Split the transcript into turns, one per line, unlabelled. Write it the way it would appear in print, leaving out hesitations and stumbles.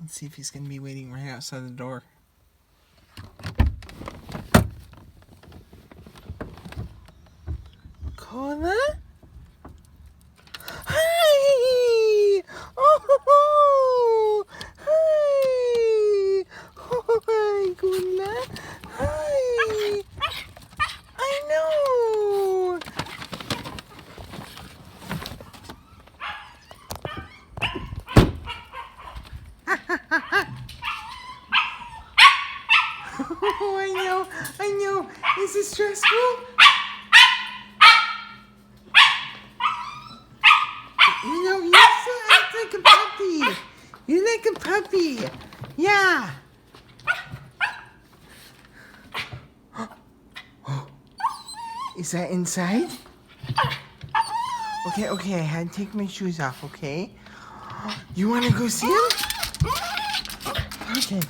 Let's see if he's gonna be waiting right outside the door. Cola? Hi! Oh, hi! Oh, hi, Cola. Hi! I know! Oh, I know. Is it stressful? You still act like a puppy. You're like a puppy. Yeah. Is that inside? Okay, I had to take my shoes off, okay? You want to go see him? Okay.